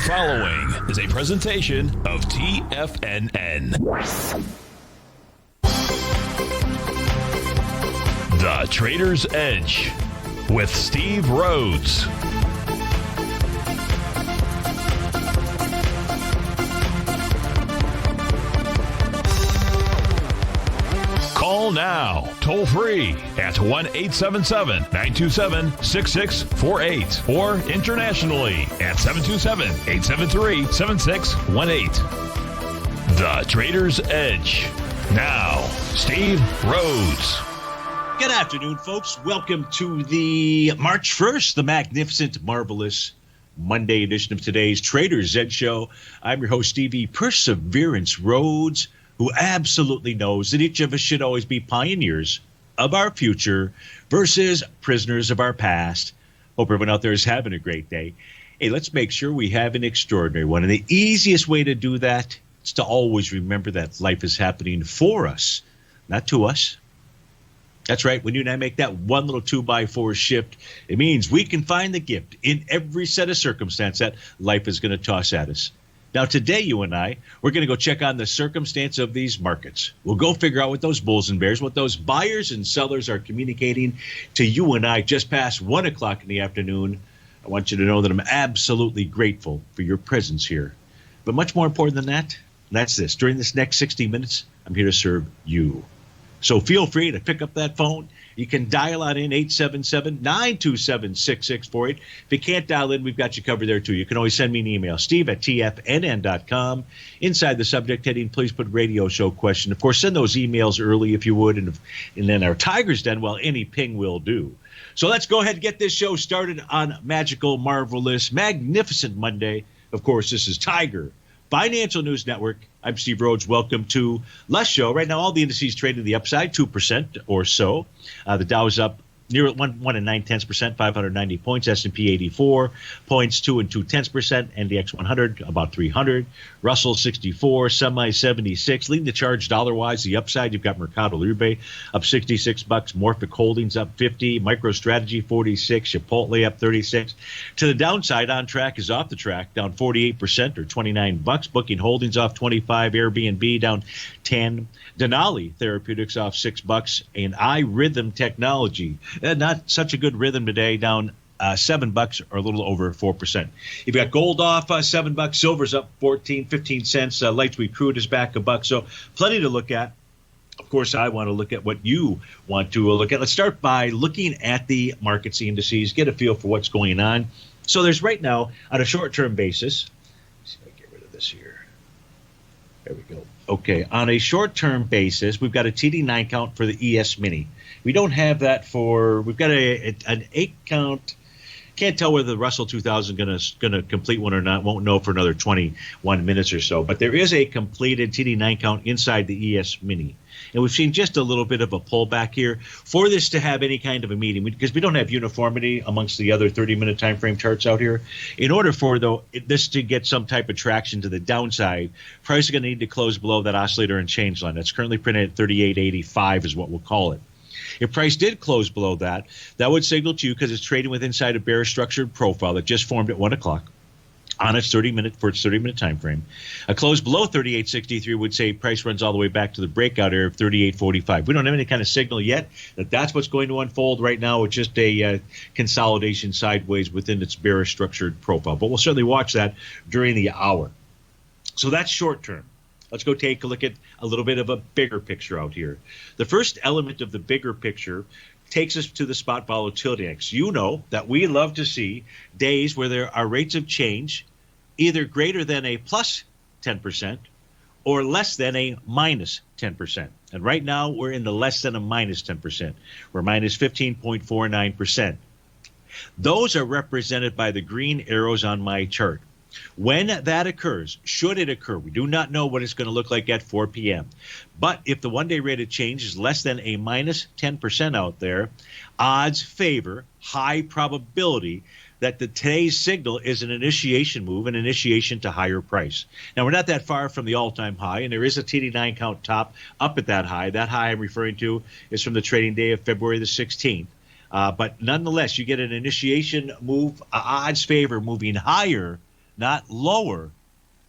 following is a presentation of TFNN. The Trader's Edge with Steve Rhodes. Call now, toll free at 1-877-927-6648 or internationally at 727-873-7618. The Trader's Edge. Now, Steve Rhodes. Good afternoon, folks. Welcome to the March 1st, the magnificent, marvelous Monday edition of today's Trader's Edge Show. I'm your host, Stevie Perseverance Rhodes, who absolutely knows that each of us should always be pioneers of our future versus prisoners of our past. Hope everyone out there is having a great day. Hey, let's make sure we have an extraordinary one. And the easiest way to do that is to always remember that life is happening for us, not to us. That's right. When you and I make that one little 2x4 shift, it means we can find the gift in every set of circumstance that life is going to toss at us. Now, today, you and I, we're going to go check on the circumstance of these markets. We'll go figure out what those bulls and bears, what those buyers and sellers are communicating to you and I just past 1 o'clock in the afternoon. I want you to know that I'm absolutely grateful for your presence here. But much more important than that, that's this. During this next 60 minutes, I'm here to serve you. So feel free to pick up that phone. You can dial on in 877-927-6648. If you can't dial in, we've got you covered there too. You can always send me an email, steve@tfnn.com. Inside the subject heading, please put radio show question. Of course, send those emails early if you would. And then our Tiger's Den, well, any ping will do. So let's go ahead and get this show started on magical, marvelous, magnificent Monday. Of course, this is Tiger Financial News Network. I'm Steve Rhodes. Welcome to Less Show. Right now, all the indices trading to the upside, 2% or so. The Dow is up near 1 9/10%, 590 points. S&P 84 points, 2 2/10%. NDX 100 about 300. Russell 64, semi 76. Leading the charge dollar-wise, the upside, you've got Mercado Libre up $66. Morphic Holdings up 50. MicroStrategy 46. Chipotle up 36. To the downside, On Track is off the track, down 48% or $29. Booking Holdings off 25. Airbnb down 10. Denali Therapeutics off $6. And iRhythm Technology, not such a good rhythm today, down $7 or a little over 4%. You've got gold off $7, silver's up 15 cents. Light sweet crude is back $1. So plenty to look at. Of course, I want to look at what you want to look at. Let's start by looking at the markets, the indices, get a feel for what's going on. So there's right now, on a short-term basis, let's see if I can get rid of this here. There we go. Okay, on a short-term basis, we've got a TD9 count for the ES Mini. We don't have that for, we've got an 8 count. Can't tell whether the Russell 2000 is going to complete one or not. Won't know for another 21 minutes or so. But there is a completed TD9 count inside the ES Mini. And we've seen just a little bit of a pullback here. For this to have any kind of a meeting, because we don't have uniformity amongst the other 30-minute time frame charts out here, in order for this to get some type of traction to the downside, price is going to need to close below that oscillator and change line. That's currently printed at 38.85 is what we'll call it. If price did close below that, that would signal to you, because it's trading with inside a bearish structured profile that just formed at 1 o'clock on its 30-minute time frame. A close below 38.63 would say price runs all the way back to the breakout area of 38.45. We don't have any kind of signal yet that that's what's going to unfold right now. It's just a consolidation sideways within its bearish structured profile. But we'll certainly watch that during the hour. So that's short term. Let's go take a look at a little bit of a bigger picture out here. The first element of the bigger picture takes us to the spot volatility index. You know that we love to see days where there are rates of change either greater than a plus 10% or less than a minus 10%. And right now we're in the less than a minus 10%. We're minus 15.49%. Those are represented by the green arrows on my chart. When that occurs, should it occur, we do not know what it's going to look like at 4 p.m. But if the one-day rate of change is less than a minus 10% out there, odds favor, high probability that today's signal is an initiation move, an initiation to higher price. Now, we're not that far from the all-time high, and there is a TD9 count top up at that high. That high I'm referring to is from the trading day of February the 16th. But nonetheless, you get an initiation move, odds favor moving higher not lower,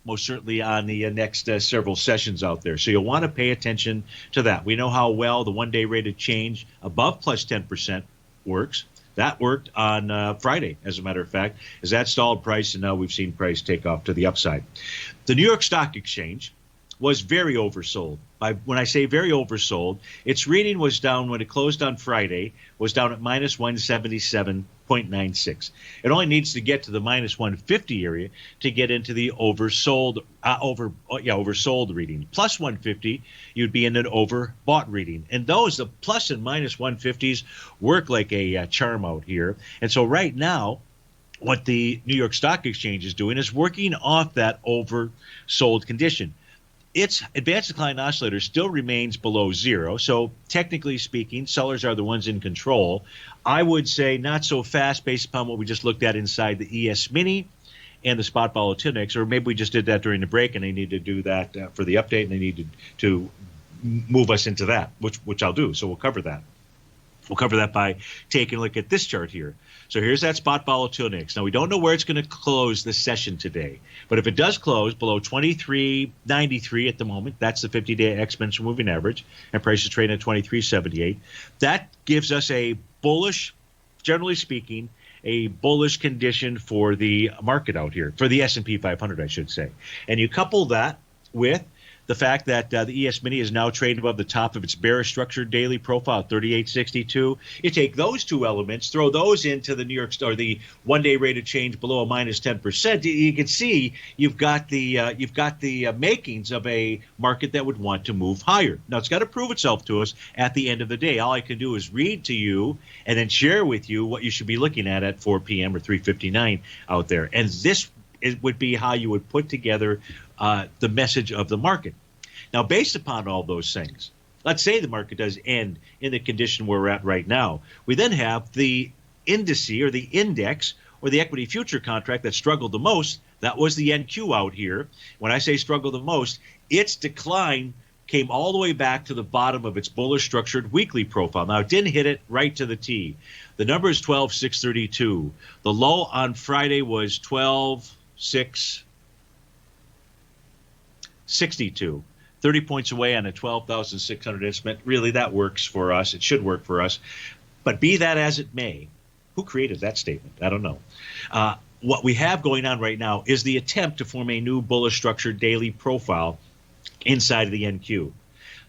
most certainly on the next several sessions out there. So you'll want to pay attention to that. We know how well the one-day rate of change above plus 10% works. That worked on Friday, as a matter of fact, as that stalled price, and now we've seen price take off to the upside. The New York Stock Exchange was very oversold. When I say very oversold, its reading was down when it closed on Friday, was down at minus 177.96. It only needs to get to the minus 150 area to get into the oversold reading. Plus 150, you'd be in an overbought reading. And the plus and minus 150s work like a charm out here. And so right now, what the New York Stock Exchange is doing is working off that oversold condition. Its advanced decline oscillator still remains below zero. So technically speaking, sellers are the ones in control. I would say not so fast based upon what we just looked at inside the ES Mini and the spot volatility, or maybe we just did that during the break and they need to do that for the update and they need to move us into that, which I'll do. So we'll cover that. We'll cover that by taking a look at this chart here. So here's that spot volatility index. Now, we don't know where it's going to close this session today, but if it does close below 23.93 at the moment, that's the 50-day exponential moving average, and price is trading at 23.78. That gives us a bullish, generally speaking, a bullish condition for the market out here, for the S&P 500, I should say. And you couple that with the fact that the ES Mini is now trading above the top of its bearish structured daily profile, 38.62. You take those two elements, throw those into the New York or the one-day rate of change below a minus 10%. You can see you've got the makings of a market that would want to move higher. Now it's got to prove itself to us at the end of the day. All I can do is read to you and then share with you what you should be looking at 4 p.m. or 3:59 out there. And this would be how you would put together the message of the market. Now, based upon all those things, let's say the market does end in the condition where we're at right now. We then have the indice or the index or the equity future contract that struggled the most. That was the NQ out here. When I say struggled the most, its decline came all the way back to the bottom of its bullish structured weekly profile. Now, it didn't hit it right to the T. The number is 12,632. The low on Friday was 12,662. 30 points away on a 12,600 estimate. Really, that works for us. It should work for us. But be that as it may, who created that statement? I don't know. What we have going on right now is the attempt to form a new bullish structured daily profile inside of the NQ.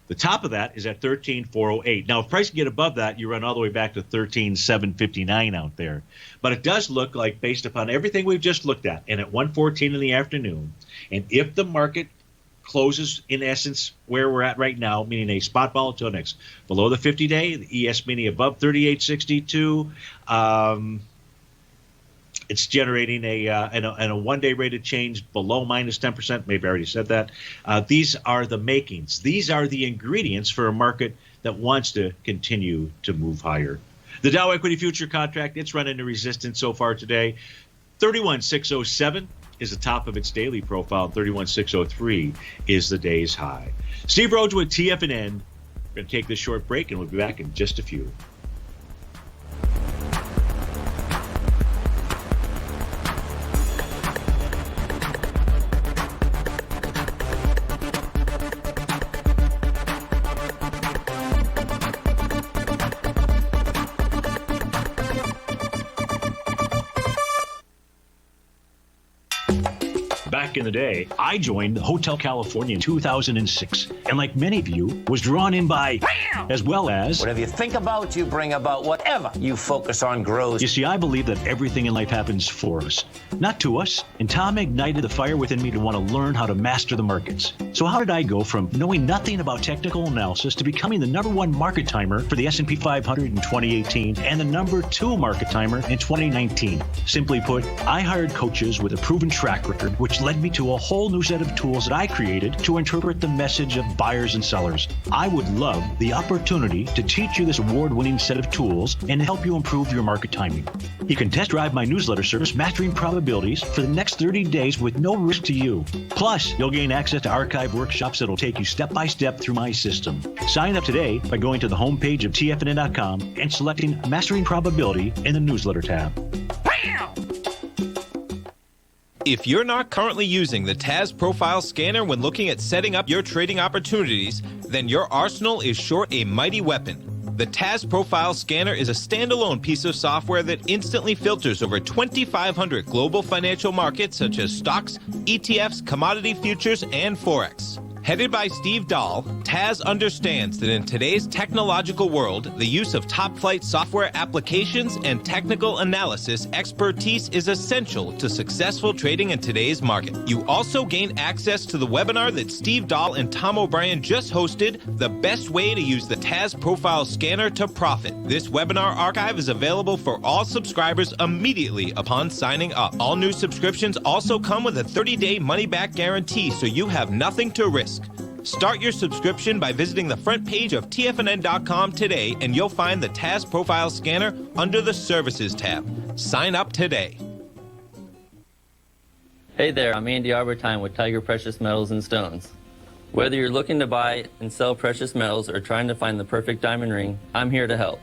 The top of that is at 13,408. Now, if price can get above that, you run all the way back to 13,759 out there. But it does look like, based upon everything we've just looked at, and at 1:14 in the afternoon, and if the market closes, in essence, where we're at right now, meaning a spot volatility index below the 50-day, the ES Mini above 38.62, it's generating a one-day rate of change below minus 10%. Maybe I already said that. These are the makings. These are the ingredients for a market that wants to continue to move higher. The Dow Equity Future Contract, it's run into resistance so far today. 31,607 is the top of its daily profile. 31,603 is the day's high. Steve Rhodes with TFNN. We're going to take this short break, and we'll be back in just a few. Back in the day, I joined Hotel California in 2006, and like many of you, was drawn in by, as well as, whatever you think about, you bring about. Whatever you focus on grows. You see, I believe that everything in life happens for us, not to us. And Tom ignited the fire within me to want to learn how to master the markets. So how did I go from knowing nothing about technical analysis to becoming the #1 market timer for the S&P 500 in 2018 and the #2 market timer in 2019? Simply put, I hired coaches with a proven track record, which led me to a whole new set of tools that I created to interpret the message of buyers and sellers. I would love the opportunity to teach you this award-winning set of tools and help you improve your market timing. You can test drive my newsletter service, Mastering Probabilities, for the next 30 days with no risk to you. Plus, you'll gain access to archive workshops that'll take you step by step through my system. Sign up today by going to the homepage of TFNN.com and selecting Mastering Probability in the newsletter tab. If you're not currently using the TAS Profile Scanner when looking at setting up your trading opportunities, then your arsenal is short a mighty weapon. The TAS Profile Scanner is a standalone piece of software that instantly filters over 2,500 global financial markets such as stocks, ETFs, commodity futures, and Forex. Headed by Steve Dahl, TAS understands that in today's technological world, the use of top-flight software applications and technical analysis expertise is essential to successful trading in today's market. You also gain access to the webinar that Steve Dahl and Tom O'Brien just hosted, The Best Way to Use the TAS Profile Scanner to Profit. This webinar archive is available for all subscribers immediately upon signing up. All new subscriptions also come with a 30-day money-back guarantee, so you have nothing to risk. Start your subscription by visiting the front page of TFNN.com today, and you'll find the TAS Profile Scanner under the Services tab. Sign up today. Hey there, I'm Andy Arbertine with Tiger Precious Metals and Stones. Whether you're looking to buy and sell precious metals or trying to find the perfect diamond ring, I'm here to help.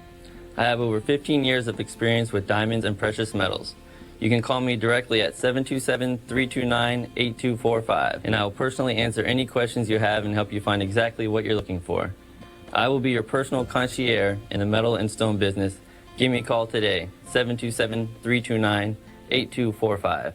I have over 15 years of experience with diamonds and precious metals. You can call me directly at 727-329-8245, and I will personally answer any questions you have and help you find exactly what you're looking for. I will be your personal concierge in the metal and stone business. Give me a call today, 727-329-8245.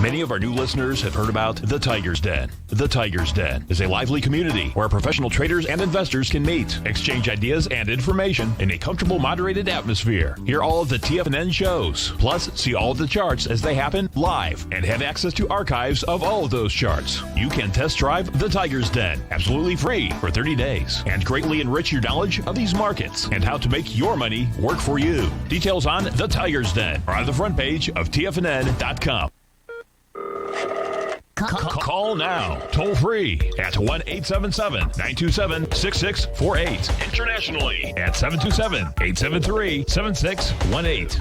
Many of our new listeners have heard about The Tiger's Den. The Tiger's Den is a lively community where professional traders and investors can meet, exchange ideas and information in a comfortable, moderated atmosphere. Hear all of the TFNN shows, plus see all of the charts as they happen live and have access to archives of all of those charts. You can test drive The Tiger's Den absolutely free for 30 days and greatly enrich your knowledge of these markets and how to make your money work for you. Details on The Tiger's Den are on the front page of TFNN.com. Call now, toll free at 1-877-927-6648. Internationally at 727-873-7618.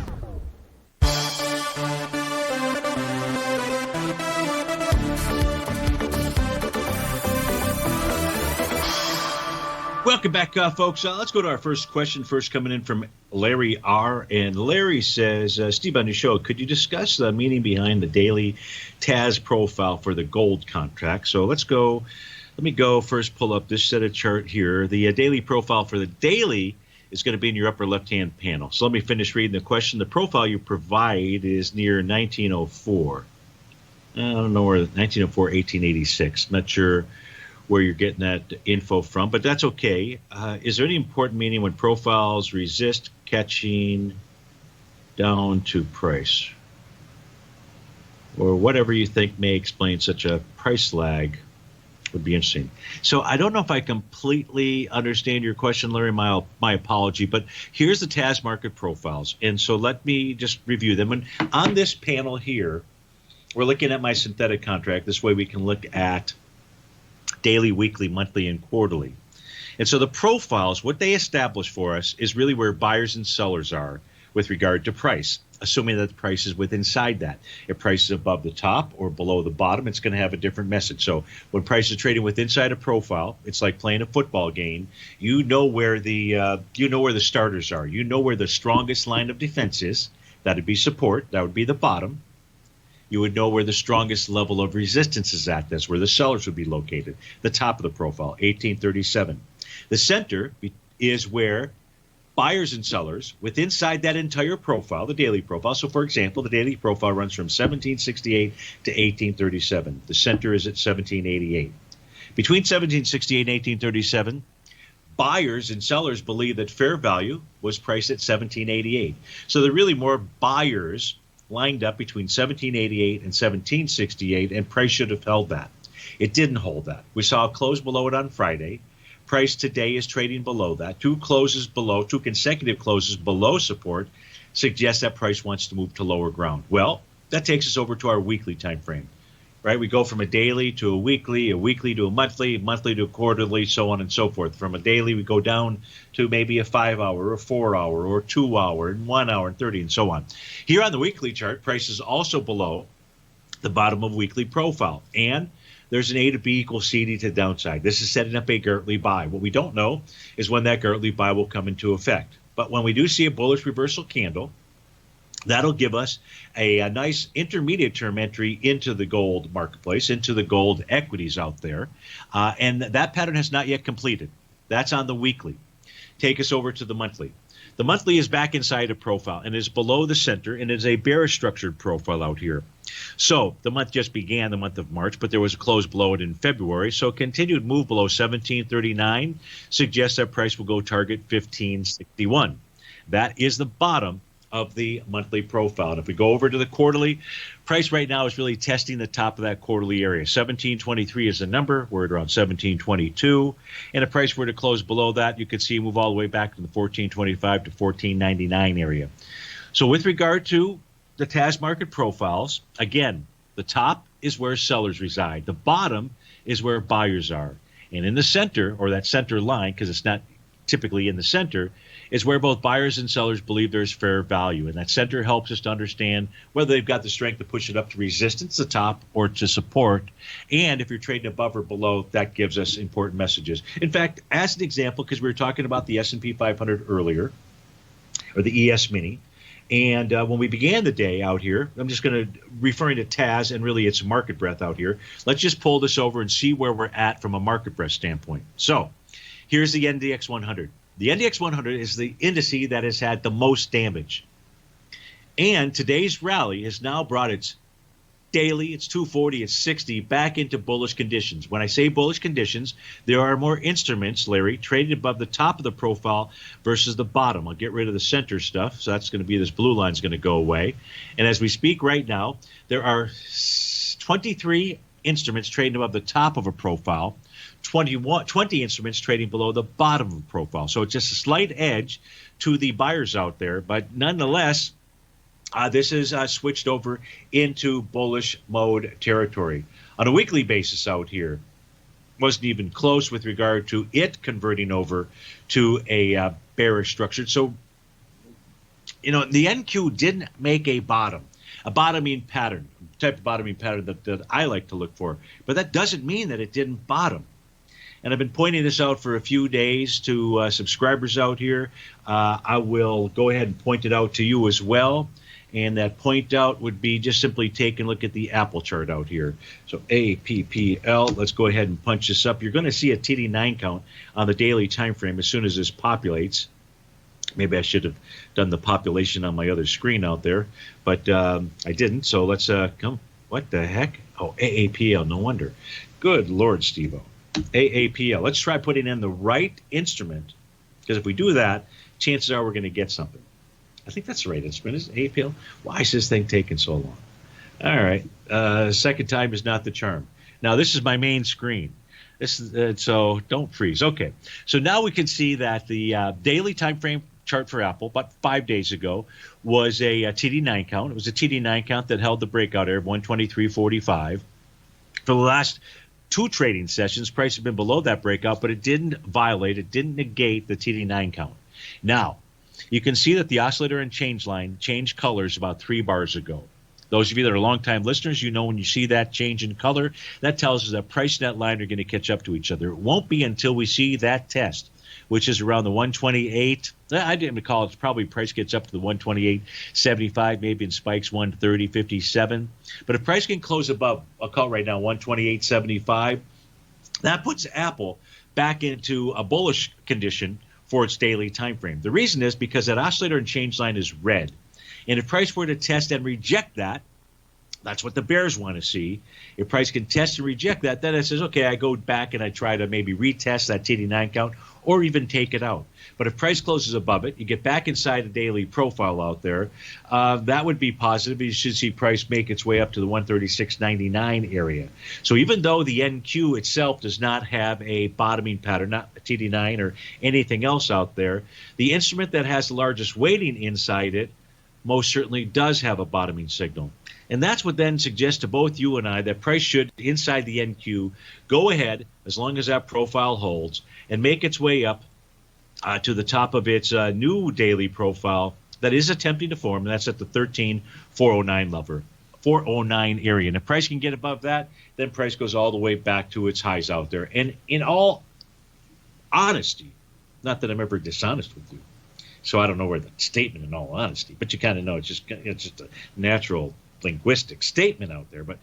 Welcome back, folks. Let's go to our first question. First coming in from Larry R. And Larry says, Steve, on your show, could you discuss the meaning behind the daily TAS profile for the gold contract? So let's go. Let me go first pull up this set of chart here. The daily profile for the daily is going to be in your upper left-hand panel. So let me finish reading the question. The profile you provide is near 1904. I don't know where, 1904, 1886. Not sure where you're getting that info from, but that's okay. Is there any important meaning when profiles resist catching down to price? Or whatever you think may explain such a price lag would be interesting. So I don't know if I completely understand your question, Larry. My apology, but here's the TAS market profiles. And so let me just review them. And on this panel here, we're looking at my synthetic contract. This way we can look at daily, weekly, monthly, and quarterly. And so the profiles, what they establish for us is really where buyers and sellers are with regard to price, assuming that the price is within inside that. If price is above the top or below the bottom, it's going to have a different message. So when price is trading with inside a profile, it's like playing a football game. You know where the starters are. You know where the strongest line of defense is. That would be support. That would be the bottom. You would know where the strongest level of resistance is at. That's where the sellers would be located. The top of the profile, 1837. The center is where buyers and sellers, with inside that entire profile, the daily profile. So, for example, the daily profile runs from 1768 to 1837. The center is at 1788. Between 1768 and 1837, buyers and sellers believe that fair value was priced at 1788. So there are really more buyers lined up between 1788 and 1768, and price should have held that. It didn't hold that. We saw a close below it on Friday. Price today is trading below that. Two consecutive closes below support suggest that price wants to move to lower ground. Well, that takes us over to our weekly time frame, right? We go from a daily to a weekly to a monthly to a quarterly, so on and so forth. From a daily, we go down to maybe a 5-hour or 4-hour or 2-hour and 1 hour and 30 and so on. Here on the weekly chart, price is also below the bottom of weekly profile. And there's an A to B equals CD to the downside. This is setting up a Gertley buy. What we don't know is when that Gertley buy will come into effect. But when we do see a bullish reversal candle, That'll give us a nice intermediate term entry into the gold marketplace, into the gold equities out there. And that pattern has not yet completed. That's on the weekly. Take us over to the monthly. The monthly is back inside a profile and is below the center and is a bearish structured profile out here. So the month just began, the month of March, but there was a close below it in February. So continued move below 1739 suggests that price will go target 1561. That is the bottom of the monthly profile. And if we go over to the quarterly, price right now is really testing the top of that quarterly area. 1723 is the number. We're at around 1722. And if price were to close below that, you could see move all the way back to the 1425 to 1499 area. So with regard to the TAS market profiles, again, the top is where sellers reside. The bottom is where buyers are. And in the center, or that center line, because it's not typically in the center, is where both buyers and sellers believe there's fair value. And that center helps us to understand whether they've got the strength to push it up to resistance, the top, or to support. And if you're trading above or below, that gives us important messages. In fact, as an example, because we were talking about the S&P 500 earlier, or the ES Mini, and when we began the day out here, I'm just going to, referring to TAS, and really it's market breadth out here. Let's just pull this over and see where we're at from a market breadth standpoint. So here's the NDX 100. The NDX 100 is the indice that has had the most damage. And today's rally has now brought its daily, its 240, its 60 back into bullish conditions. When I say bullish conditions, there are more instruments, Larry, traded above the top of the profile versus the bottom. I'll get rid of the center stuff. So that's going to be, this blue line is going to go away. And as we speak right now, there are 23 instruments trading above the top of a profile, 20 instruments trading below the bottom of the profile. So it's just a slight edge to the buyers out there. But nonetheless, this is switched over into bullish mode territory. On a weekly basis out here, wasn't even close with regard to it converting over to a bearish structure. So, the NQ didn't make a bottoming pattern, type of bottoming pattern that I like to look for. But that doesn't mean that it didn't bottom. And I've been pointing this out for a few days to subscribers out here. I will go ahead and point it out to you as well. And that point out would be just simply take a look at the Apple chart out here. So APPL, let's go ahead and punch this up. You're going to see a TD9 count on the daily time frame as soon as this populates. Maybe I should have done the population on my other screen out there, but I didn't. So let's come. What the heck? Oh, AAPL, no wonder. Good Lord, Steve-O. AAPL. Let's try putting in the right instrument, because if we do that, chances are we're going to get something. I think that's the right instrument. Is it AAPL? Why is this thing taking so long? All right. Second time is not the charm. Now, this is my main screen. This is, so don't freeze. Okay. So now we can see that the daily time frame chart for Apple about 5 days ago was a TD9 count. It was a TD9 count that held the breakout area of 123.45. For the last two trading sessions, price had been below that breakout, but it didn't violate, it didn't negate the TD9 count. Now, you can see that the oscillator and change line changed colors about 3 bars ago. Those of you that are longtime listeners, you know when you see that change in color, that tells us that price and that line are going to catch up to each other. It won't be until we see that test, which is around the 128. I didn't recall. It's probably price gets up to the 128.75, maybe in spikes 130.57. But if price can close above, I'll call it right now 128.75, that puts Apple back into a bullish condition for its daily time frame. The reason is because that oscillator and change line is red. And if price were to test and reject that, that's what the bears want to see. If price can test and reject that, then it says, okay, I go back and I try to maybe retest that TD9 count or even take it out. But if price closes above it, you get back inside the daily profile out there, that would be positive. You should see price make its way up to the 136.99 area. So even though the NQ itself does not have a bottoming pattern, not a TD9 or anything else out there, the instrument that has the largest weighting inside it most certainly does have a bottoming signal. And that's what then suggests to both you and I that price should, inside the NQ, go ahead, as long as that profile holds, and make its way up to the top of its new daily profile that is attempting to form, and that's at the 13,409 level, 409 area. And if price can get above that, then price goes all the way back to its highs out there. And in all honesty, not that I'm ever dishonest with you, So I don't know where the statement, in all honesty, but you kind of know it's just a natural linguistic statement out there. But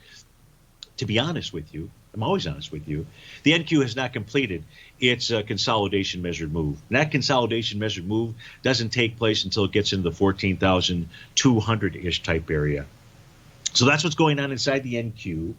to be honest with you, I'm always honest with you, the NQ has not completed its consolidation measured move. And that consolidation measured move doesn't take place until it gets into the 14,200-ish type area. So that's what's going on inside the NQ.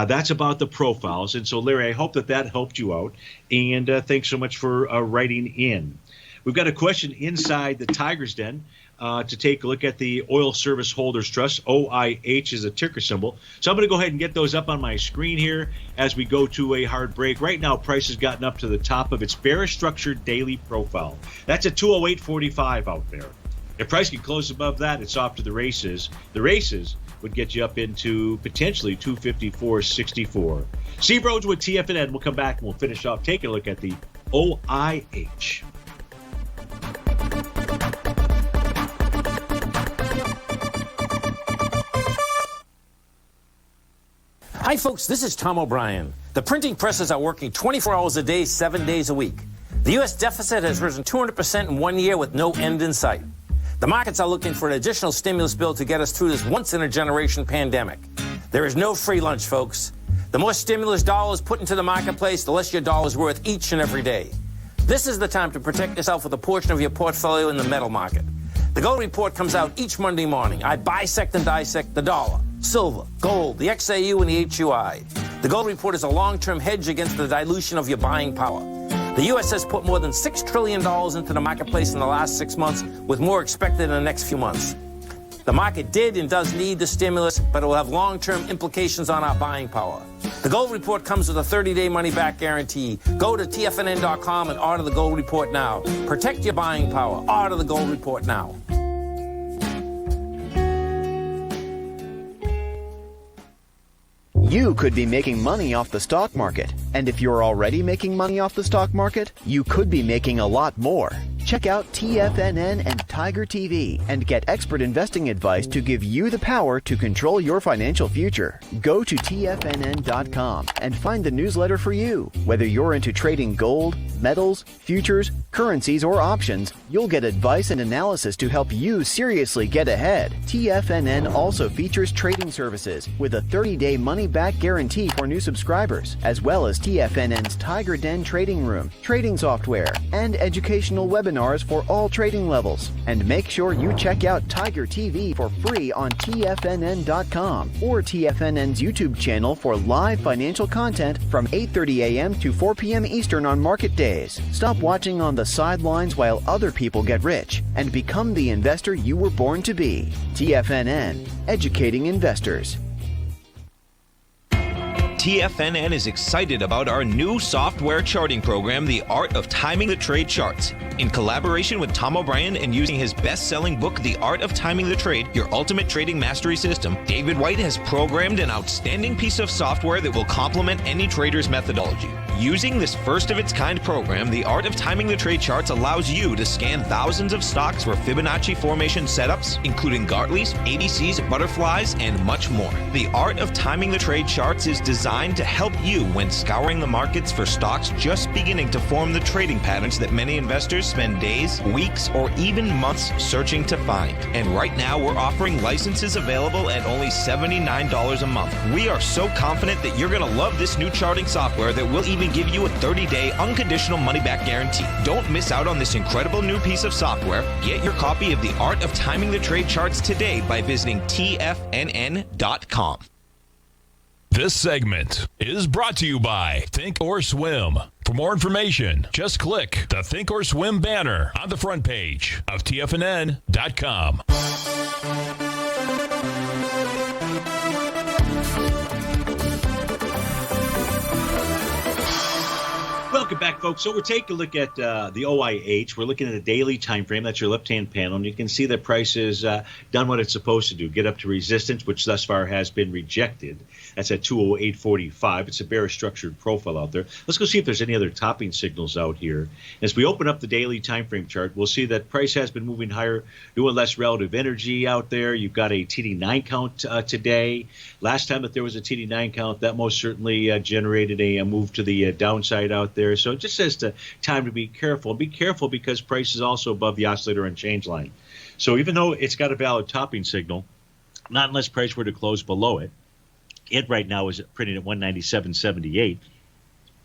That's about the profiles. And so, Larry, I hope that helped you out. And thanks so much for writing in. We've got a question inside the Tiger's Den to take a look at the Oil Service Holders Trust. OIH is a ticker symbol. So I'm going to go ahead and get those up on my screen here as we go to a hard break. Right now, price has gotten up to the top of its bearish structured daily profile. That's at 208.45 out there. If price can close above that, it's off to the races. The races would get you up into potentially 254.64. Steve Rhodes with TFNN. We'll come back and we'll finish off taking a look at the OIH. Hi, folks. This is Tom O'Brien. The printing presses are working 24 hours a day, 7 days a week. The U.S. deficit has risen 200% in 1 year with no end in sight. The markets are looking for an additional stimulus bill to get us through this once-in-a-generation pandemic. There is no free lunch, folks. The more stimulus dollars put into the marketplace, the less your dollar's worth each and every day. This is the time to protect yourself with a portion of your portfolio in the metal market. The Gold Report comes out each Monday morning. I bisect and dissect the dollar, silver, gold, the XAU, and the HUI. The Gold Report is a long-term hedge against the dilution of your buying power. The U.S. has put more than $6 trillion into the marketplace in the last 6 months, with more expected in the next few months. The market did and does need the stimulus, but it will have long-term implications on our buying power. The Gold Report comes with a 30-day money-back guarantee. Go to TFNN.com and order the Gold Report now. Protect your buying power. Order the Gold Report now. You could be making money off the stock market. And if you're already making money off the stock market, you could be making a lot more. Check out TFNN and Tiger TV and get expert investing advice to give you the power to control your financial future. Go to TFNN.com and find the newsletter for you. Whether you're into trading gold, metals, futures, currencies, or options, you'll get advice and analysis to help you seriously get ahead. TFNN also features trading services with a 30-day money-back guarantee for new subscribers, as well as TFNN's Tiger Den trading room, trading software, and educational webinars for all trading levels. And make sure you check out Tiger TV for free on TFNN.com or TFNN's YouTube channel for live financial content from 8:30 a.m. to 4 p.m. Eastern on market days. Stop watching on the sidelines while other people get rich and become the investor you were born to be. TFNN, educating investors. TFNN is excited about our new software charting program, The Art of Timing the Trade Charts. In collaboration with Tom O'Brien and using his best-selling book, The Art of Timing the Trade, Your Ultimate Trading Mastery System, David White has programmed an outstanding piece of software that will complement any trader's methodology. Using this first-of-its-kind program, The Art of Timing the Trade Charts allows you to scan thousands of stocks for Fibonacci formation setups, including Gartleys, ADCs, butterflies, and much more. The Art of Timing the Trade Charts is designed to help you when scouring the markets for stocks just beginning to form the trading patterns that many investors spend days, weeks, or even months searching to find. And right now, we're offering licenses available at only $79 a month. We are so confident that you're going to love this new charting software that will even give you a 30-day unconditional money-back guarantee. Don't miss out on this incredible new piece of software. Get your copy of The Art of Timing the Trade Charts today by visiting TFNN.com. This segment is brought to you by Think or Swim. For more information, just click the Think or Swim banner on the front page of TFNN.com. Welcome back, folks. So we're taking a look at the OIH. We're looking at a daily time frame. That's your left-hand panel, and you can see that price has done what it's supposed to do, get up to resistance, which thus far has been rejected. That's at 208.45. It's a bearish structured profile out there. Let's go see if there's any other topping signals out here. As we open up the daily time frame chart, we'll see that price has been moving higher, doing less relative energy out there. You've got a TD9 count today. Last time that there was a TD9 count, that most certainly generated a move to the downside out there. So it just says time to be careful. Be careful because price is also above the oscillator and change line. So even though it's got a valid topping signal, not unless price were to close below it. It right now is printing at 197.78.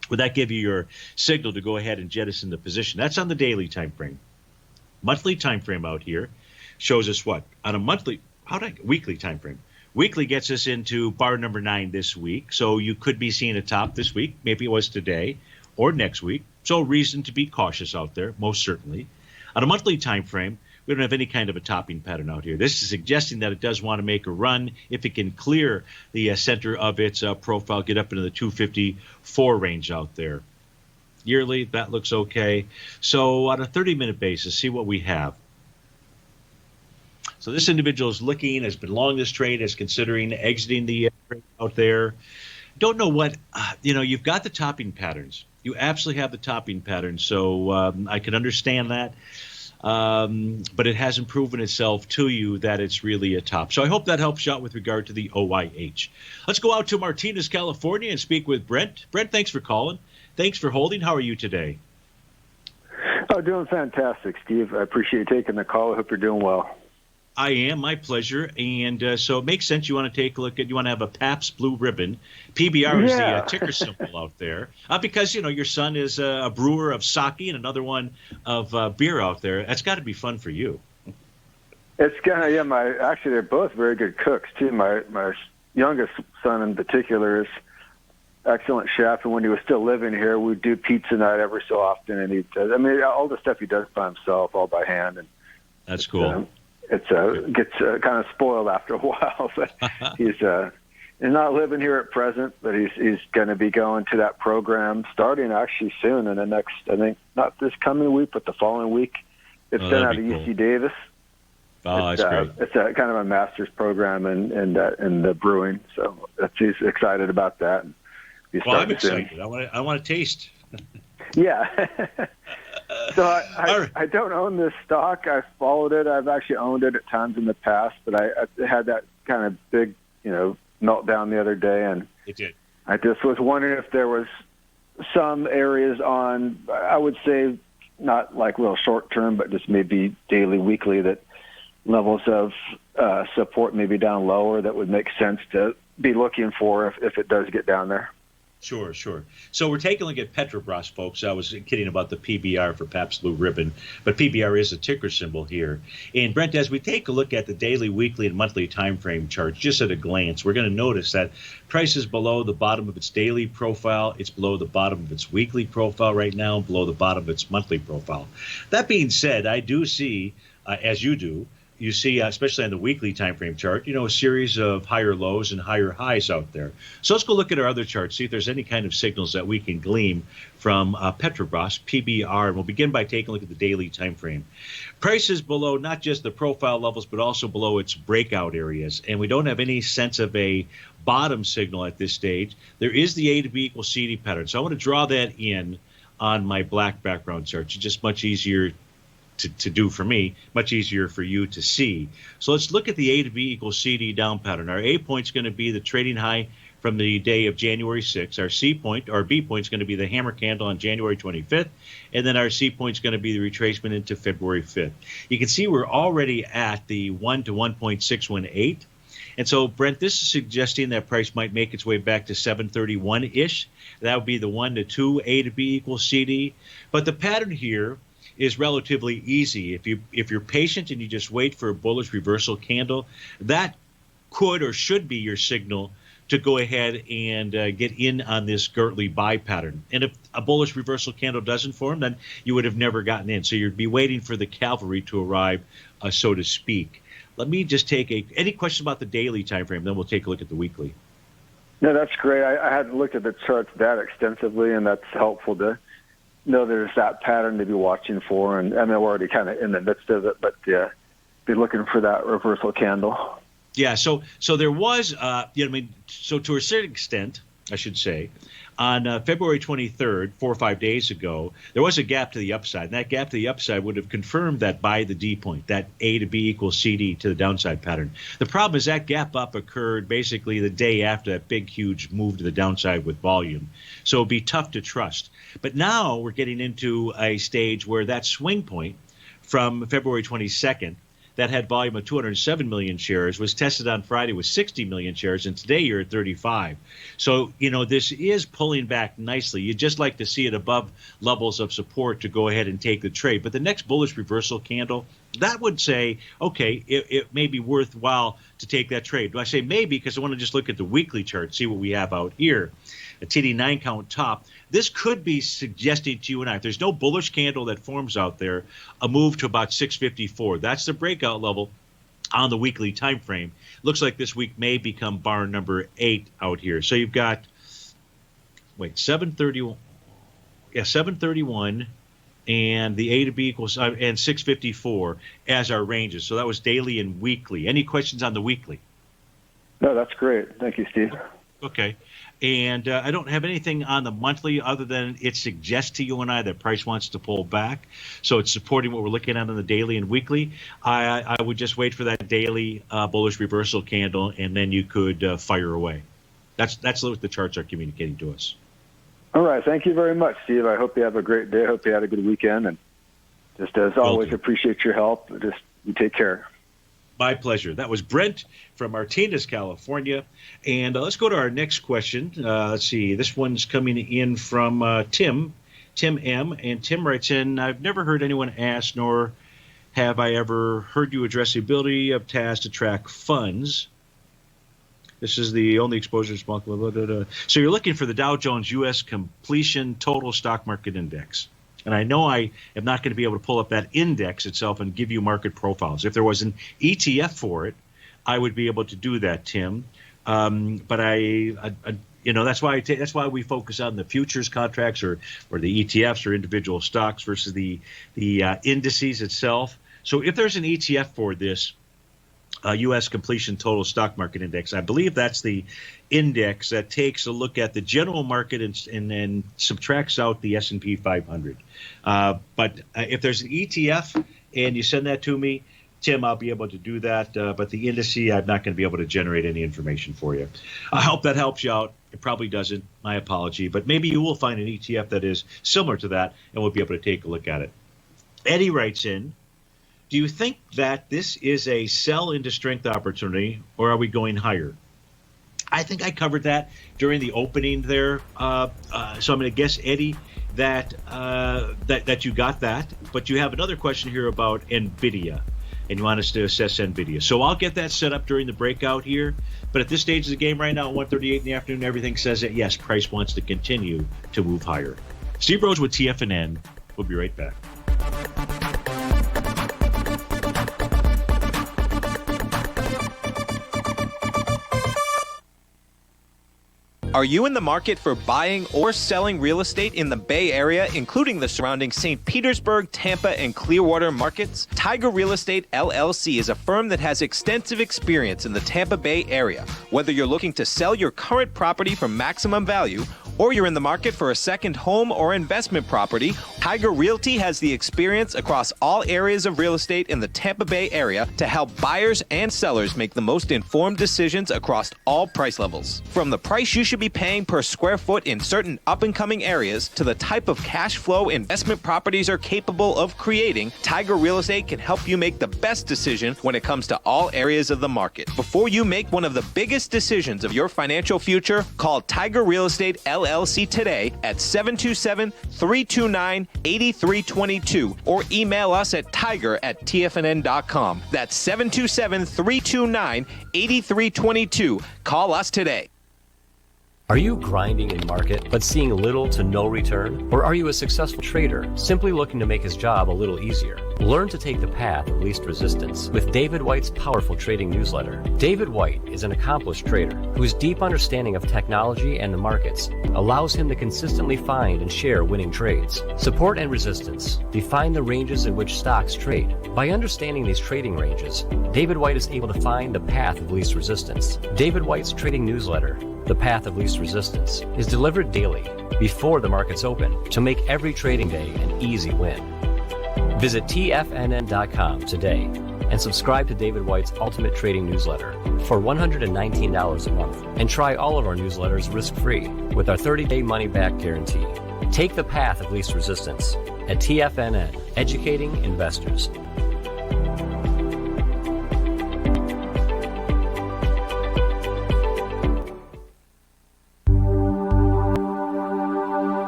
Would that give you your signal to go ahead and jettison the position? That's on the daily time frame. Monthly time frame out here shows us what? On a weekly time frame. Weekly gets us into bar number 9 this week. So you could be seeing a top this week. Maybe it was today or next week. So reason to be cautious out there, most certainly. On a monthly time frame, we don't have any kind of a topping pattern out here. This is suggesting that it does want to make a run if it can clear the center of its profile, get up into the 254 range out there. Yearly, that looks okay. So on a 30-minute basis, see what we have. So this individual is looking, has been long this trade, is considering exiting the trade out there. Don't know what, you've got the topping patterns. You absolutely have the topping patterns. So I can understand that. But it hasn't proven itself to you that it's really a top. So I hope that helps you out with regard to the OYH. Let's go out to Martinez, California, and speak with Brent. Brent, thanks for calling. Thanks for holding. How are you today? Oh, doing fantastic, Steve. I appreciate you taking the call. I hope you're doing well. I am. My pleasure. And so it makes sense you want to take a look at, you want to have a Pabst Blue Ribbon. PBR is the ticker symbol out there. Because, your son is a brewer of sake and another one of beer out there. That's got to be fun for you. It's kind of, actually, they're both very good cooks, too. My youngest son in particular is excellent chef. And when he was still living here, we'd do pizza night every so often. And he does, all the stuff he does by himself, all by hand. And that's cool. Gets kind of spoiled after a while. But he's not living here at present, but he's going to be going to that program starting actually soon in the next, I think, not this coming week, but the following week. It's done out of UC Davis. Oh, that's great. It's a kind of a master's program in the brewing, so he's excited about that. I'm excited. I want to taste. Yeah. So I don't own this stock. I followed it. I've actually owned it at times in the past, but I had that kind of big, meltdown the other day, and it did. I just was wondering if there was some areas on, I would say, not like real short term, but just maybe daily, weekly, that levels of support maybe down lower that would make sense to be looking for if it does get down there. Sure. So we're taking a look at Petrobras, folks. I was kidding about the PBR for Pabst Blue Ribbon, but PBR is a ticker symbol here. And Brent, as we take a look at the daily, weekly, and monthly time frame charts, just at a glance, we're going to notice that price is below the bottom of its daily profile. It's below the bottom of its weekly profile right now, below the bottom of its monthly profile. That being said, I do see, as you do, you see, especially on the weekly time frame chart, a series of higher lows and higher highs out there. So let's go look at our other charts, see if there's any kind of signals that we can glean from Petrobras, PBR. And we'll begin by taking a look at the daily time frame. Price is below not just the profile levels, but also below its breakout areas. And we don't have any sense of a bottom signal at this stage. There is the A to B equals CD pattern. So I want to draw that in on my black background chart. It's just much easier to do for me, much easier for you to see. So let's look at the A to B equals CD down pattern. Our A point is going to be the trading high from the day of January 6th. Our C point, or B point, is going to be the hammer candle on January 25th. And then our C point is going to be the retracement into February 5th. You can see we're already at the 1 to 1.618. And so, Brent, this is suggesting that price might make its way back to 731-ish. That would be the 1 to 2 A to B equals CD. But the pattern here is relatively easy. If you're patient and you just wait for a bullish reversal candle, that could or should be your signal to go ahead and get in on this Gertley buy pattern. And if a bullish reversal candle doesn't form, then you would have never gotten in. So you'd be waiting for the cavalry to arrive, so to speak. Let me just take any questions about the daily time frame, then we'll take a look at the weekly. No, that's great. I hadn't looked at the charts that extensively, and that's helpful to know there's that pattern to be watching for. And we're already kind of in the midst of it, but be looking for that reversal candle. Yeah, so there was, so to a certain extent, I should say, On February 23rd, 4 or 5 days ago, there was a gap to the upside. And that gap to the upside would have confirmed that buy the D point, that A to B equals CD to the downside pattern. The problem is that gap up occurred basically the day after that big, huge move to the downside with volume. So it'd be tough to trust. But now we're getting into a stage where that swing point from February 22nd, that had volume of 207 million shares, was tested on Friday with 60 million shares, and today you're at 35. So, this is pulling back nicely. You'd just like to see it above levels of support to go ahead and take the trade. But the next bullish reversal candle, that would say, okay, it may be worthwhile to take that trade. I say maybe because I want to just look at the weekly chart, see what we have out here. A TD9 count top. This could be suggesting to you and I, if there's no bullish candle that forms out there, a move to about 654. That's the breakout level on the weekly time frame. Looks like this week may become bar number 8 out here. So you've got 731. Yeah, 731 and the A to B equals and 654 as our ranges. So that was daily and weekly. Any questions on the weekly? No, that's great. Thank you, Steve. Okay. And I don't have anything on the monthly other than it suggests to you and I that price wants to pull back. So it's supporting what we're looking at on the daily and weekly. I would just wait for that daily bullish reversal candle, and then you could fire away. That's what the charts are communicating to us. All right. Thank you very much, Steve. I hope you have a great day. I hope you had a good weekend. And just as always, appreciate your help. Just you take care. My pleasure. That was Brent from Martinez, California. And let's go to our next question. Let's see. This one's coming in from Tim M. And Tim writes in, I've never heard anyone ask, nor have I ever heard you address the ability of TAS to track funds. This is the only exposure responsible. So you're looking for the Dow Jones U.S. Completion Total Stock Market Index. And I know I am not going to be able to pull up that index itself and give you market profiles. If there was an ETF for it, I would be able to do that, Tim. But that's why we focus on the futures contracts or the ETFs or individual stocks versus the indices itself. So if there's an ETF for this U.S. Completion Total Stock Market Index, I believe that's the index that takes a look at the general market and then subtracts out the S&P 500. But if there's an ETF and you send that to me, Tim, I'll be able to do that. But the indice, I'm not going to be able to generate any information for you. I hope that helps you out. It probably doesn't. My apology. But maybe you will find an ETF that is similar to that, and we'll be able to take a look at it. Eddie writes in, do you think that this is a sell into strength opportunity, or are we going higher? I think I covered that during the opening there. So I'm going to guess, Eddie, that you got that. But you have another question here about NVIDIA, and you want us to assess NVIDIA. So I'll get that set up during the breakout here. But at this stage of the game right now, at 1:38 in the afternoon, everything says that, yes, price wants to continue to move higher. Steve Rhodes with TFNN. We'll be right back. Are you in the market for buying or selling real estate in the Bay Area, including the surrounding St. Petersburg, Tampa, and Clearwater markets? Tiger Real Estate LLC is a firm that has extensive experience in the Tampa Bay area. Whether you're looking to sell your current property for maximum value, or you're in the market for a second home or investment property, Tiger Realty has the experience across all areas of real estate in the Tampa Bay area to help buyers and sellers make the most informed decisions across all price levels. From the price you should be paying per square foot in certain up-and-coming areas to the type of cash flow investment properties are capable of creating, Tiger Real Estate can help you make the best decision when it comes to all areas of the market. Before you make one of the biggest decisions of your financial future, call Tiger Real Estate LLC today at 727-329-8322 or email us at tiger@tfnn.com. That's 727-329-8322. Call us today. Are you grinding in market but seeing little to no return? Or are you a successful trader simply looking to make his job a little easier? Learn to take the path of least resistance with David White's powerful trading newsletter. David White is an accomplished trader whose deep understanding of technology and the markets allows him to consistently find and share winning trades. Support and resistance define the ranges in which stocks trade. By understanding these trading ranges, David White is able to find the path of least resistance. David White's trading newsletter, The Path of Least Resistance, is delivered daily before the markets open to make every trading day an easy win. Visit TFNN.com today and subscribe to David White's Ultimate Trading Newsletter for $119 a month and try all of our newsletters risk-free with our 30-day money-back guarantee. Take the path of least resistance at TFNN, educating investors.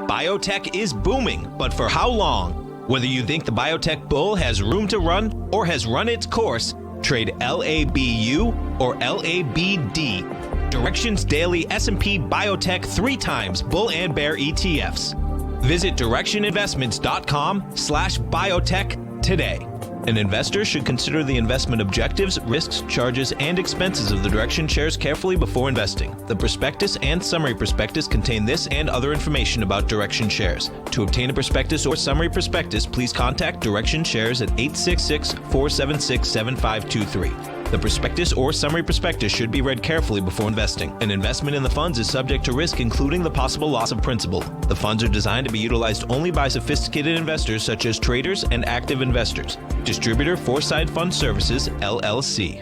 Biotech is booming, but for how long? Whether you think the biotech bull has room to run or has run its course, trade LABU or LABD, Directions Daily S&P Biotech 3 times bull and bear ETFs. Visit directioninvestments.com/biotech today. An investor should consider the investment objectives, risks, charges, and expenses of the Direction shares carefully before investing. The prospectus and summary prospectus contain this and other information about Direction shares. To obtain a prospectus or summary prospectus, please contact Direction shares at 866-476-7523. The prospectus or summary prospectus should be read carefully before investing. An investment in the funds is subject to risk, including the possible loss of principal. The funds are designed to be utilized only by sophisticated investors such as traders and active investors. Distributor Foreside Fund Services, LLC.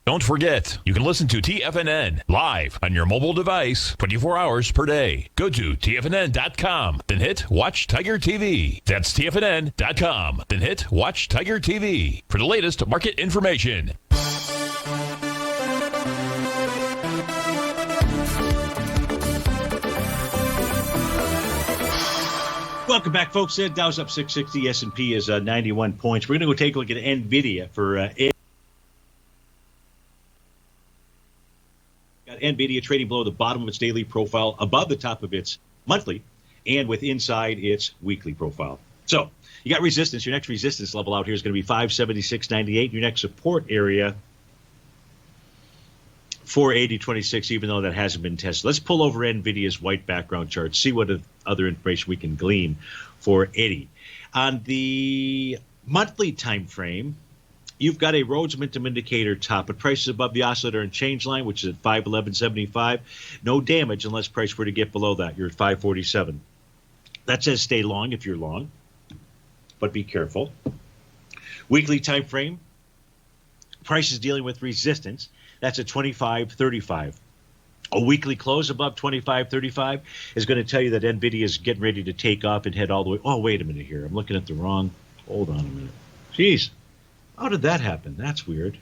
Don't forget, you can listen to TFNN live on your mobile device 24 hours per day. Go to TFNN.com, then hit Watch Tiger TV. That's TFNN.com, then hit Watch Tiger TV for the latest market information. Welcome back, folks. Dow's up 660. S&P is 91 points. We're going to go take a look at NVIDIA for NVIDIA trading below the bottom of its daily profile, above the top of its monthly, and with inside its weekly profile. So you got resistance. Your next resistance level out here is going to be 576.98. Your next support area, 480.26, even though that hasn't been tested. Let's pull over NVIDIA's white background chart, see what other information we can glean for Eddie. On the monthly time frame, you've got a Rhodes Momentum Indicator top, but price is above the oscillator and change line, which is at 511.75. No damage unless price were to get below that. You're at 547. That says stay long if you're long, but be careful. Weekly time frame, price is dealing with resistance. That's at 25.35. A weekly close above 25.35 is going to tell you that NVIDIA is getting ready to take off and head all the way. Oh, wait a minute here. I'm looking at the wrong. Hold on a minute. Jeez. How did that happen? That's weird.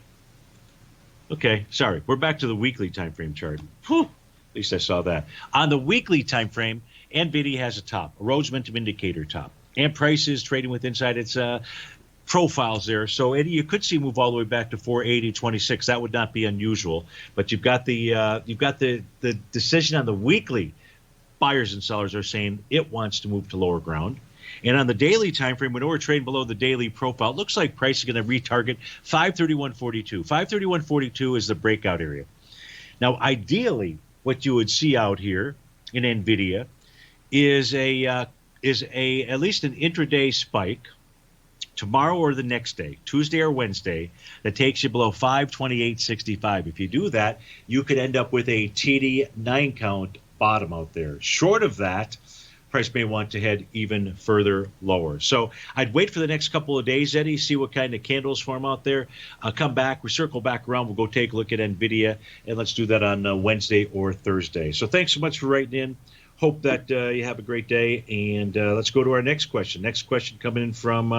Okay, sorry. We're back to the weekly time frame chart. Whew. At least I saw that. On the weekly time frame, NVIDIA has a top, a Rhodes Momentum Indicator top. And price is trading with inside its profiles there. So, Eddie, you could see move all the way back to 480.26. That would not be unusual. But you've got the decision on the weekly. Buyers and sellers are saying it wants to move to lower ground. And on the daily time frame, when we're trading below the daily profile, it looks like price is going to retarget 531.42. 531.42 is the breakout area. Now, ideally, what you would see out here in NVIDIA is at least an intraday spike tomorrow or the next day, Tuesday or Wednesday, that takes you below 528.65. If you do that, you could end up with a TD 9 count bottom out there. Short of that, price may want to head even further lower. So I'd wait for the next couple of days, Eddie, see what kind of candles form out there. Come back, we circle back around, we'll go take a look at NVIDIA, and let's do that on Wednesday or Thursday. So thanks so much for writing in. Hope that you have a great day, and let's go to our next question. Next question coming in from,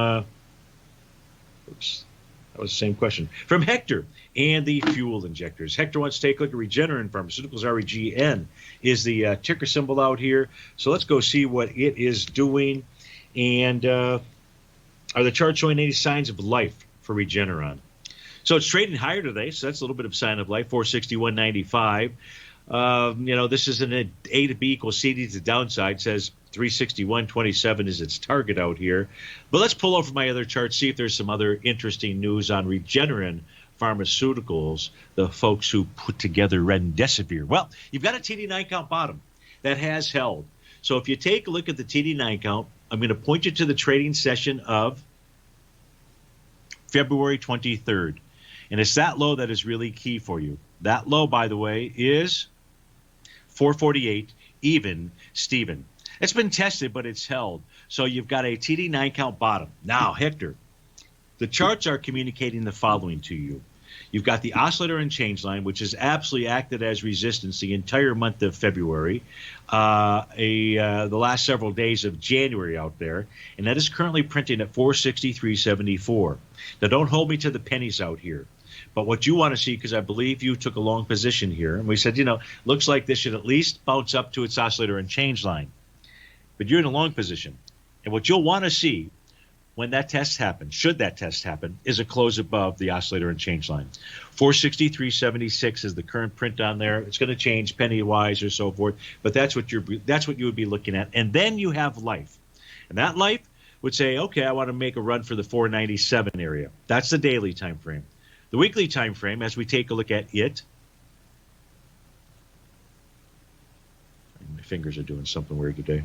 oops, that was the same question, from Hector and the fuel injectors. Hector wants to take a look at Regeneron Pharmaceuticals. REGN is the ticker symbol out here. So let's go see what it is doing. And are the charts showing any signs of life for Regeneron? So it's trading higher today, so that's a little bit of sign of life, 461.95. This is an A to B equals CD to the downside, says 361.27 is its target out here. But let's pull over my other chart, see if there's some other interesting news on Regeneron Pharmaceuticals, the folks who put together Remdesivir. Well, you've got a TD9 count bottom that has held. So if you take a look at the TD9 count, I'm going to point you to the trading session of February 23rd. And it's that low that is really key for you. That low, by the way, is 448 even Steven. It's been tested, but it's held. So you've got a TD9 count bottom. Now, Hector, the charts are communicating the following to you. You've got the oscillator and change line, which has absolutely acted as resistance the entire month of February, the last several days of January out there, and that is currently printing at 463.74. Now, don't hold me to the pennies out here. But what you want to see, because I believe you took a long position here, and we said, looks like this should at least bounce up to its oscillator and change line. But you're in a long position. And what you'll want to see when that test happens, should that test happen, is a close above the oscillator and change line. 463.76 is the current print on there. It's going to change penny-wise or so forth, but that's what you would be looking at. And then you have life. And that life would say, okay, I want to make a run for the 497 area. That's the daily time frame. The weekly time frame, as we take a look at it, my fingers are doing something weird today.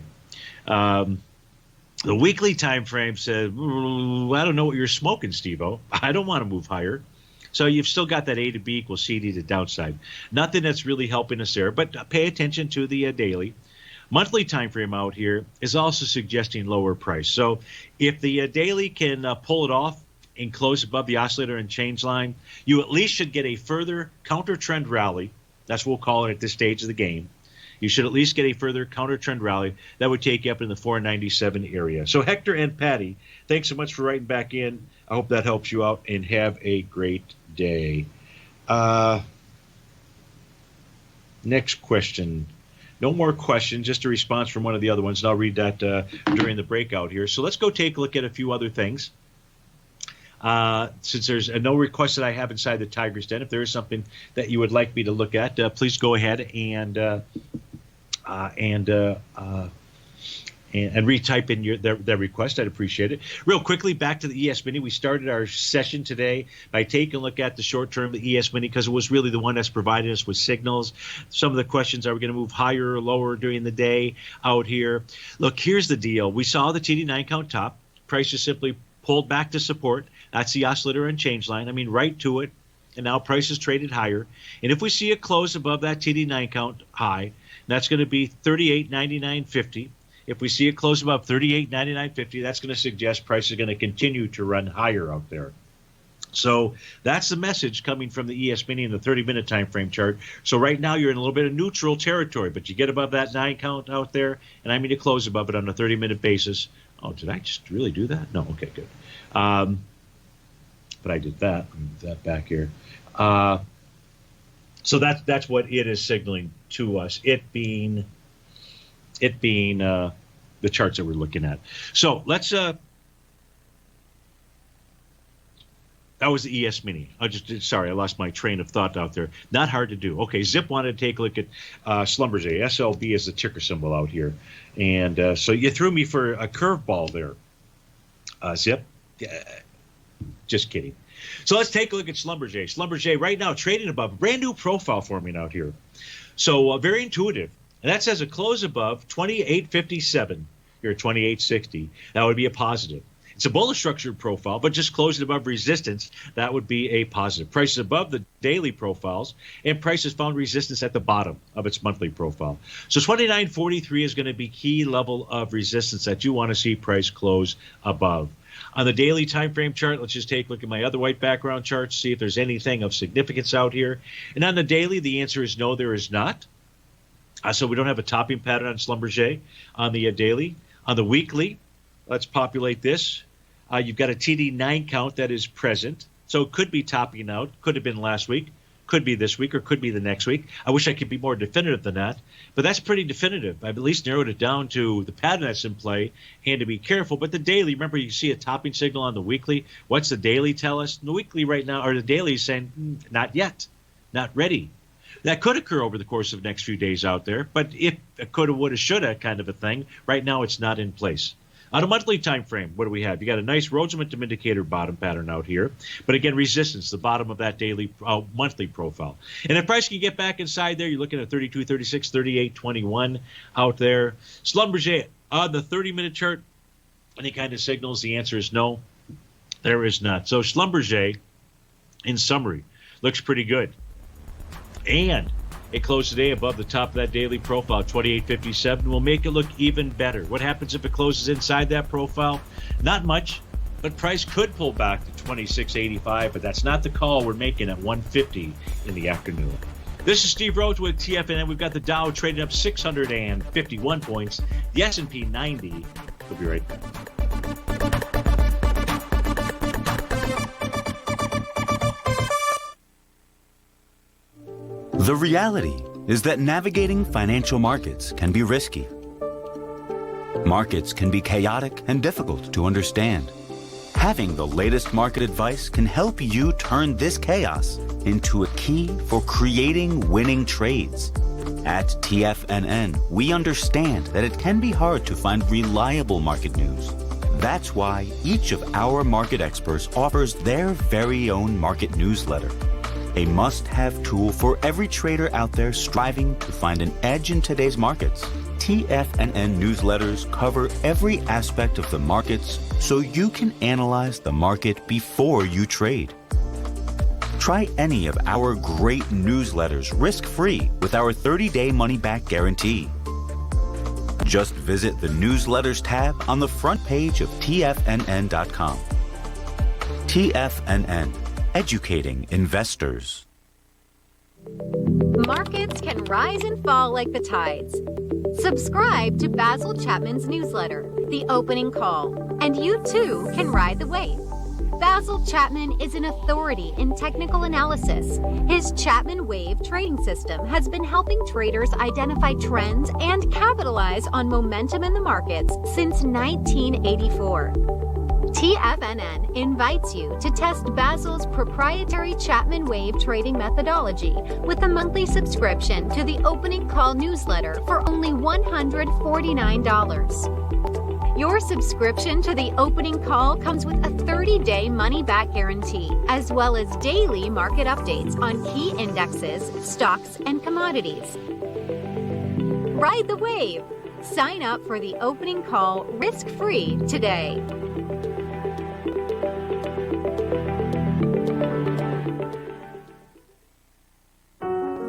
The weekly time frame says, I don't know what you're smoking, Steve-O. I don't want to move higher. So you've still got that A to B equals CD to downside. Nothing that's really helping us there, but pay attention to the daily. Monthly time frame out here is also suggesting lower price. So if the daily can pull it off and close above the oscillator and change line, you at least should get a further counter trend rally. That's what we'll call it at this stage of the game. You should at least get a further counter trend rally that would take you up in the 497 area. So Hector and Patty, thanks so much for writing back in. I hope that helps you out, and have a great day. Next question. No more questions, just a response from one of the other ones, and I'll read that during the breakout here. So let's go take a look at a few other things. Since there's no request that I have inside the Tiger's Den, if there is something that you would like me to look at, please go ahead and retype in their request. I'd appreciate it. Real quickly, back to the ES Mini. We started our session today by taking a look at the short term, the ES Mini, because it was really the one that's provided us with signals. Some of the questions, are we going to move higher or lower during the day out here? Look, here's the deal. We saw the TD9 count top. Price just simply pulled back to support. That's the oscillator and change line. I mean, right to it. And now price is traded higher. And if we see a close above that TD9 count high, that's going to be 38.99.50. If we see it close above 38.99.50, that's going to suggest price is going to continue to run higher out there. So that's the message coming from the ES Mini in the 30-minute time frame chart. So right now you're in a little bit of neutral territory, but you get above that 9 count out there, and I mean to close above it on a 30-minute basis. Oh, did I just really do that? No, okay, good. But I did that. Let me move that back here. So that's what it is signaling to us. It being the charts that we're looking at. So let's. That was the ES Mini. I lost my train of thought out there. Not hard to do. Okay, Zip wanted to take a look at Schlumberger. SLB is the ticker symbol out here, and so you threw me for a curveball there, Zip. Just kidding. So let's take a look at Schlumberger. Schlumberger right now trading above, brand new profile forming out here. So very intuitive. And that says a close above 28.57. You're at 28.60. That would be a positive. It's a bullish structured profile, but just closing above resistance, that would be a positive. Price is above the daily profiles, and price has found resistance at the bottom of its monthly profile. So 29.43 is going to be key level of resistance that you want to see price close above. On the daily time frame chart, let's just take a look at my other white background charts, see if there's anything of significance out here. And on the daily, the answer is no, there is not. So we don't have a topping pattern on Schlumberger on the daily. On the weekly, let's populate this. You've got a TD9 count that is present. So it could be topping out, could have been last week, could be this week, or could be the next week. I wish I could be more definitive than that, but that's pretty definitive. I've at least narrowed it down to the pattern that's in play and to be careful. But the daily, remember, you see a topping signal on the weekly. What's the daily tell us? The weekly right now, or the daily is saying, not yet, not ready. That could occur over the course of the next few days out there, but if a coulda, woulda, shoulda kind of a thing, right now it's not in place. On a monthly time frame, what do we have? You got a nice Rhodes momentum indicator bottom pattern out here, but again, resistance, the bottom of that monthly profile. And if price can get back inside there, you're looking at 32, 36, 38, 21 out there. Schlumberger on the 30-minute chart, any kind of signals? The answer is no, there is not. So Schlumberger, in summary, looks pretty good. And it closed today above the top of that daily profile, 28.57. Will make it look even better. What happens if it closes inside that profile? Not much, but price could pull back to 26.85, but that's not the call we're making at 150 in the afternoon. This is Steve Rhodes with TFNN. We've got the Dow trading up 651 points, the S&P 90. We'll be right back. The reality is that navigating financial markets can be risky. Markets can be chaotic and difficult to understand. Having the latest market advice can help you turn this chaos into a key for creating winning trades. At TFNN, we understand that it can be hard to find reliable market news. That's why each of our market experts offers their very own market newsletter. A must-have tool for every trader out there striving to find an edge in today's markets. TFNN newsletters cover every aspect of the markets so you can analyze the market before you trade. Try any of our great newsletters risk-free with our 30-day money-back guarantee. Just visit the Newsletters tab on the front page of TFNN.com. TFNN. Educating investors. Markets can rise and fall like the tides. Subscribe to Basil Chapman's newsletter, The Opening Call, and you too can ride the wave. Basil Chapman is an authority in technical analysis. His Chapman Wave trading system has been helping traders identify trends and capitalize on momentum in the markets since 1984. TFNN invites you to test Basil's proprietary Chapman Wave trading methodology with a monthly subscription to the Opening Call newsletter for only $149. Your subscription to the Opening Call comes with a 30-day money-back guarantee, as well as daily market updates on key indexes, stocks, and commodities. Ride the wave! Sign up for the Opening Call risk-free today.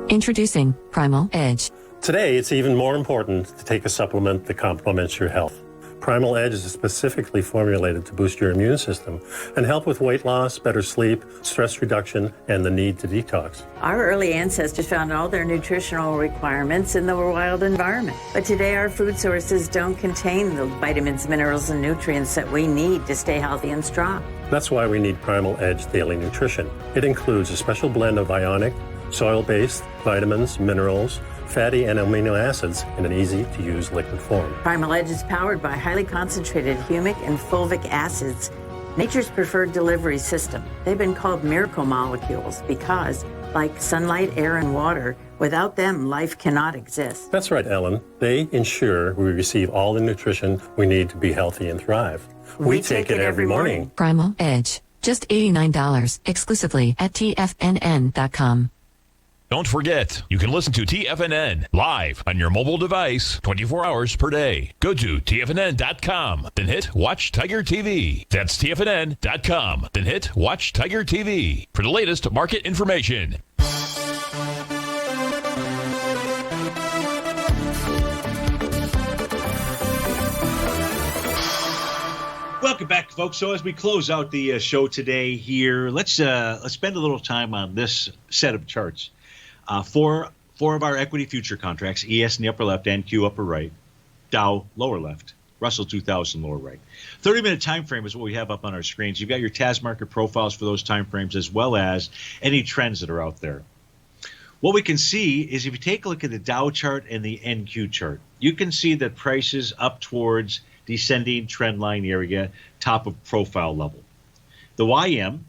Introducing Primal Edge. Today, it's even more important to take a supplement that complements your health. Primal Edge is specifically formulated to boost your immune system and help with weight loss, better sleep, stress reduction, and the need to detox. Our early ancestors found all their nutritional requirements in the wild environment. But today, our food sources don't contain the vitamins, minerals, and nutrients that we need to stay healthy and strong. That's why we need Primal Edge Daily Nutrition. It includes a special blend of ionic, soil-based vitamins, minerals, fatty and amino acids in an easy-to-use liquid form. Primal Edge is powered by highly concentrated humic and fulvic acids, nature's preferred delivery system. They've been called miracle molecules because, like sunlight, air, and water, without them, life cannot exist. That's right, Ellen. They ensure we receive all the nutrition we need to be healthy and thrive. We take it every morning. Primal Edge. Just $89 exclusively at TFNN.com. Don't forget, you can listen to TFNN live on your mobile device 24 hours per day. Go to TFNN.com, then hit Watch Tiger TV. That's TFNN.com, then hit Watch Tiger TV for the latest market information. Welcome back, folks. So as we close out the show today here, let's spend a little time on this set of charts. Four of our equity future contracts, ES in the upper left, NQ upper right, Dow lower left, Russell 2000 lower right. 30-minute time frame is what we have up on our screens. You've got your TAS market profiles for those time frames as well as any trends that are out there. What we can see is if you take a look at the Dow chart and the NQ chart, you can see that prices up towards descending trend line area, top of profile level. The YM,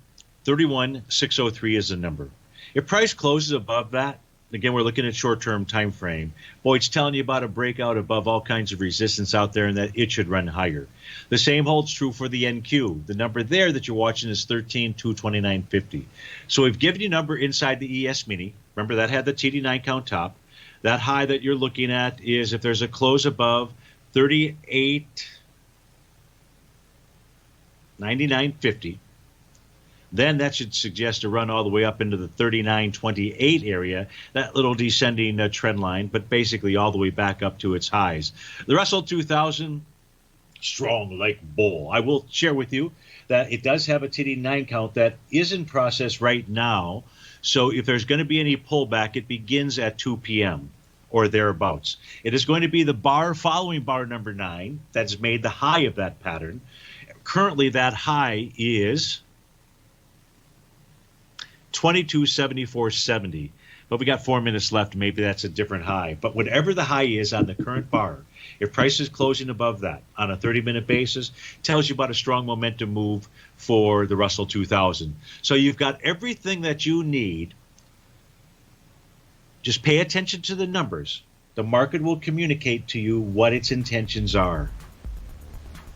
31,603 is the number. If price closes above that, Again, we're looking at short-term time frame. Boyd's telling you about a breakout above all kinds of resistance out there and that it should run higher. The same holds true for the NQ. The number there that you're watching is 13,229.50. So we've given you a number inside the ES Mini. Remember, that had the TD9 count top. That high that you're looking at is if there's a close above 38.99.50. Then that should suggest a run all the way up into the 39.28 area, that little descending trend line, but basically all the way back up to its highs. The Russell 2000, strong like bull. I will share with you that it does have a TD9 count that is in process right now. So if there's going to be any pullback, it begins at 2 p.m. or thereabouts. It is going to be the bar following bar number 9 that's made the high of that pattern. Currently, that high is 2274.70, but we got 4 minutes left. Maybe that's a different high. But whatever the high is on the current bar, if price is closing above that on a 30-minute basis, tells you about a strong momentum move for the Russell 2000. So you've got everything that you need. Just pay attention to the numbers. The market will communicate to you what its intentions are.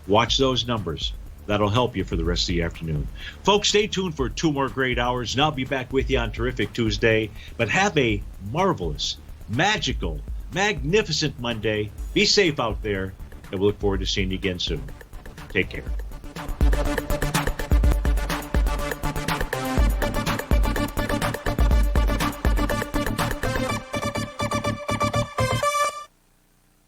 Watch those numbers. That'll help you for the rest of the afternoon. Folks, stay tuned for 2 more great hours, and I'll be back with you on Terrific Tuesday. But have a marvelous, magical, magnificent Monday. Be safe out there, and we'll look forward to seeing you again soon. Take care.